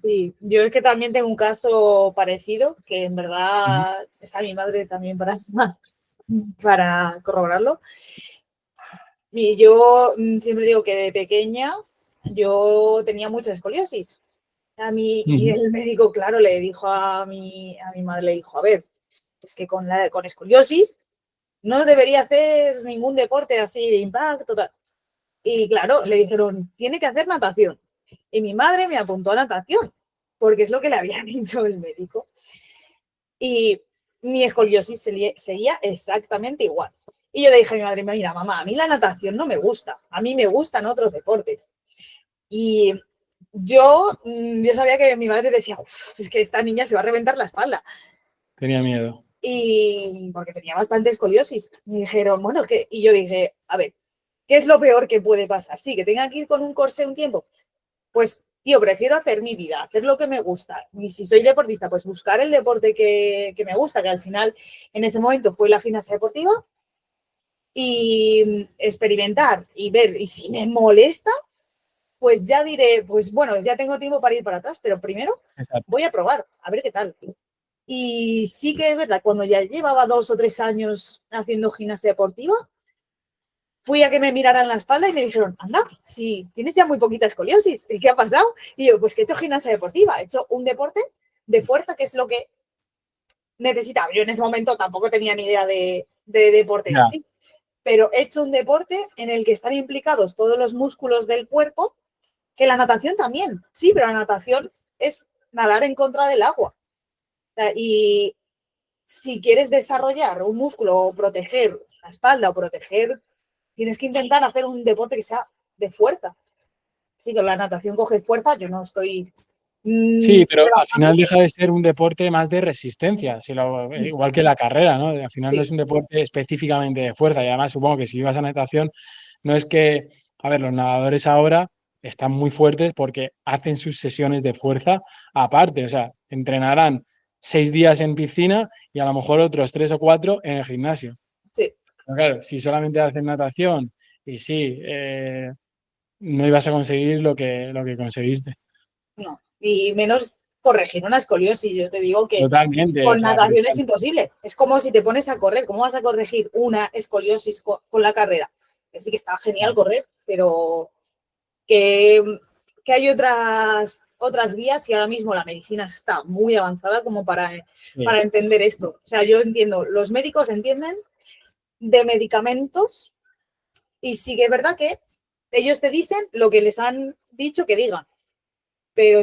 Sí, yo es que también tengo un caso parecido, que en Ujú, verdad está mi madre también para corroborarlo. Y yo siempre digo que de pequeña yo tenía mucha escoliosis. A mí, y ujú. el médico, claro, le dijo a mi madre, le dijo, a ver, es que con escoliosis no debería hacer ningún deporte así de impacto. Tal. Y claro, le dijeron, tiene que hacer natación. Y mi madre me apuntó a natación, porque es lo que le había dicho el médico. Y mi escoliosis seguía exactamente igual. Y yo le dije a mi madre, mira, mamá, a mí la natación no me gusta, a mí me gustan otros deportes. Y yo sabía que mi madre decía, es que esta niña se va a reventar la espalda. Tenía miedo. Y porque tenía bastante escoliosis. Me dijeron, bueno, ¿qué? Y yo dije, a ver, ¿qué es lo peor que puede pasar? Sí, que tenga que ir con un corsé un tiempo. Pues, tío, prefiero hacer mi vida, hacer lo que me gusta. Y si soy deportista, pues buscar el deporte que me gusta, que al final en ese momento fue la gimnasia deportiva, y experimentar y ver. Y si me molesta, pues ya diré, pues bueno, ya tengo tiempo para ir para atrás, pero primero Exacto. voy a probar, a ver qué tal. Y sí que es verdad, cuando ya llevaba 2 o 3 años haciendo gimnasia deportiva, fui a que me miraran la espalda y me dijeron, anda, si tienes ya muy poquita escoliosis, ¿qué ha pasado? Y yo, pues que he hecho gimnasia deportiva, he hecho un deporte de fuerza, que es lo que necesitaba. Yo en ese momento tampoco tenía ni idea de deporte en Ya, sí, pero he hecho un deporte en el que están implicados todos los músculos del cuerpo, que la natación también, sí, pero la natación es nadar en contra del agua. Y si quieres desarrollar un músculo o proteger la espalda o proteger, tienes que intentar hacer un deporte que sea de fuerza. Sí, que la natación coge fuerza, yo no estoy sí, pero al final trabajando. deja de ser un deporte más de resistencia, igual que la carrera, ¿no? Al final no es Sí, un deporte específicamente de fuerza y además supongo que si ibas a natación, no es que, a ver, los nadadores ahora están muy fuertes porque hacen sus sesiones de fuerza aparte, o sea, entrenarán 6 días en piscina y a lo mejor otros 3 o 4 en el gimnasio. sí, Pero claro, si solamente haces natación y sí, no ibas a conseguir lo que conseguiste. no. Y menos corregir una escoliosis. Yo te digo que Totalmente, o con sea, pero natación es imposible. Es como si te pones a correr. ¿Cómo vas a corregir una escoliosis con la carrera? Que sí que está genial correr, pero que, que hay otras vías y ahora mismo la medicina está muy avanzada como sí, para entender esto. O sea, yo entiendo, los médicos entienden de medicamentos y sí que es verdad que ellos te dicen lo que les han dicho que digan,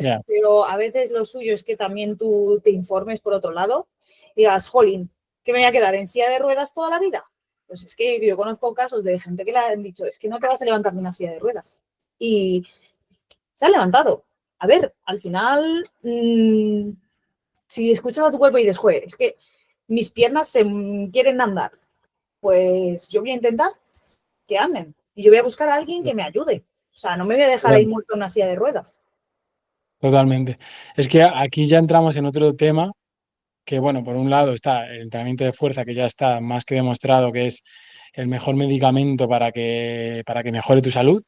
ya, pero a veces lo suyo es que también tú te informes por otro lado y digas, jolín, ¿que me voy a quedar en silla de ruedas toda la vida? Pues es que yo conozco casos de gente que le han dicho, es que no te vas a levantar de una silla de ruedas. Y se han levantado. A ver, al final, si escuchas a tu cuerpo y dices, joder, es que mis piernas se quieren andar, pues yo voy a intentar que anden. Y yo voy a buscar a alguien que me ayude. O sea, no me voy a dejar ahí total- muerto en una silla de ruedas. totalmente. Es que aquí ya entramos en otro tema que, bueno, por un lado está el entrenamiento de fuerza, que ya está más que demostrado que es el mejor medicamento para que mejore tu salud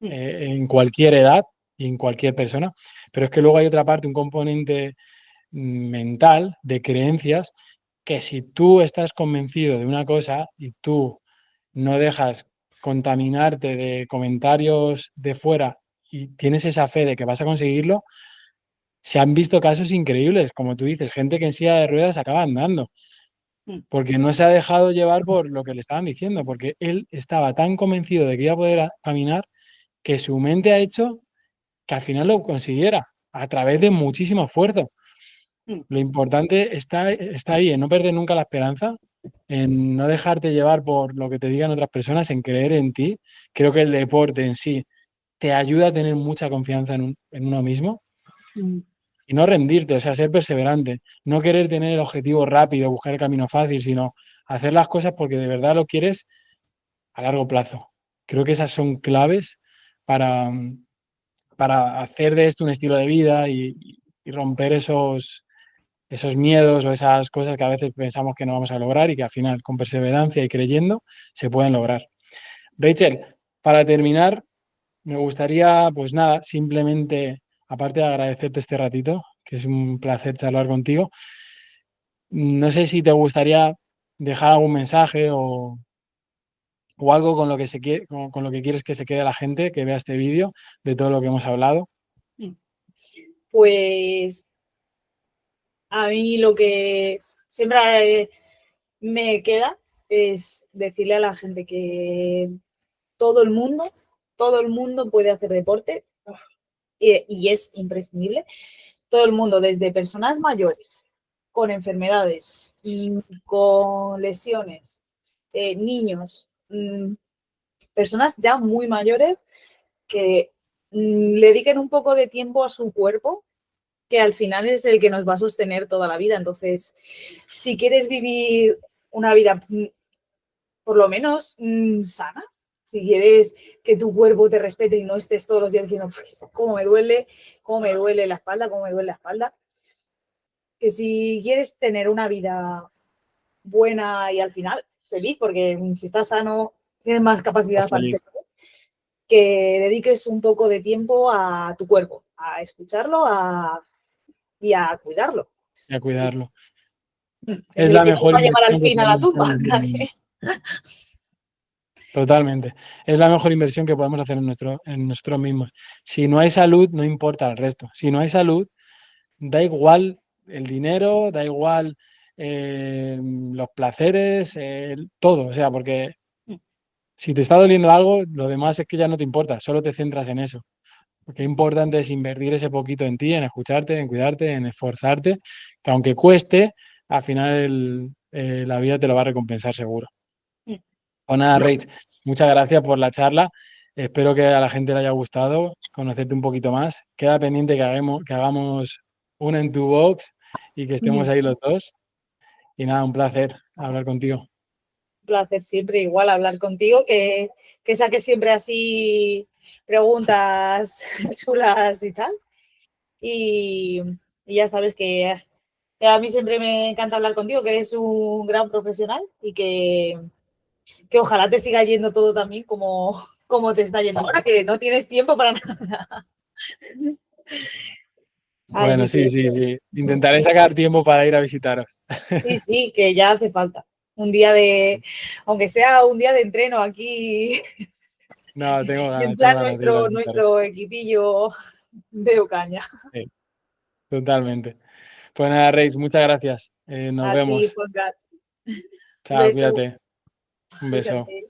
Mm, en cualquier edad y en cualquier persona. Pero es que luego hay otra parte, un componente mental de creencias que si tú estás convencido de una cosa y tú no dejas contaminarte de comentarios de fuera y tienes esa fe de que vas a conseguirlo, se han visto casos increíbles, como tú dices, gente que en silla de ruedas acaba andando, mm, porque no se ha dejado llevar por lo que le estaban diciendo, porque él estaba tan convencido de que iba a poder caminar que su mente ha hecho que al final lo consiguiera a través de muchísimo esfuerzo. mm. Lo importante está ahí, en no perder nunca la esperanza, en no dejarte llevar por lo que te digan otras personas, en creer en ti. Creo que el deporte en sí te ayuda a tener mucha confianza en uno mismo Mm. y no rendirte, o sea, ser perseverante, no querer tener el objetivo rápido, buscar el camino fácil, sino hacer las cosas porque de verdad lo quieres a largo plazo. Creo que esas son claves para, para hacer de esto un estilo de vida y romper esos miedos o esas cosas que a veces pensamos que no vamos a lograr y que al final con perseverancia y creyendo se pueden lograr. Rachel, para terminar, me gustaría, pues nada, simplemente, aparte de agradecerte este ratito, que es un placer charlar contigo, no sé si te gustaría dejar algún mensaje o algo con lo que con lo que quieres que se quede la gente que vea este vídeo de todo lo que hemos hablado. Mm. Pues a mí lo que siempre me queda es decirle a la gente que todo el mundo, todo el mundo puede hacer deporte y es imprescindible. Todo el mundo, desde personas mayores, con enfermedades, con lesiones, niños, personas ya muy mayores que le dediquen un poco de tiempo a su cuerpo, que al final es el que nos va a sostener toda la vida. Entonces, si quieres vivir una vida por lo menos sana, Si quieres que tu cuerpo te respete y no estés todos los días diciendo, cómo me duele la espalda, cómo me duele la espalda. Que si quieres tener una vida buena y al final feliz, porque si estás sano, tienes más capacidad para ser feliz, que dediques un poco de tiempo a tu cuerpo, a escucharlo y a cuidarlo. Y a cuidarlo. Es Es el la que nos mejor va a llevar al inversión que fin a la podemos tumba. hacer. Totalmente. Es la mejor inversión que podemos hacer en nosotros mismos. Si no hay salud, no importa el resto. Si no hay salud, da igual el dinero, da igual los placeres, todo. O sea, porque si te está doliendo algo, lo demás es que ya no te importa, solo te centras en eso. Porque es importante es invertir ese poquito en ti, en escucharte, en cuidarte, en esforzarte, que aunque cueste, al final la vida te lo va a recompensar seguro. Pues nada, Rach, muchas gracias por la charla. Espero que a la gente le haya gustado conocerte un poquito más. Queda pendiente que hagamos una en tu box y que estemos ahí los dos. Y nada, un placer hablar contigo. Un placer siempre igual hablar contigo, que saques siempre así preguntas chulas y tal. Y ya sabes que a mí siempre me encanta hablar contigo, que eres un gran profesional y que ojalá te siga yendo todo también como te está yendo ahora, que no tienes tiempo para nada. Bueno, Así que sí, sí, sí. Intentaré sacar tiempo para ir a visitaros. sí, sí, que ya hace falta. Aunque sea un día de entreno aquí, No, tengo en ganas, tengo plan ganas de ir a visitaros. nuestro equipillo de Ocaña. Sí, totalmente. Pues nada, Reis, muchas gracias. Nos A ti, vemos. Juan Carlos. Chao, Beso. cuídate. Un beso. Fíjate.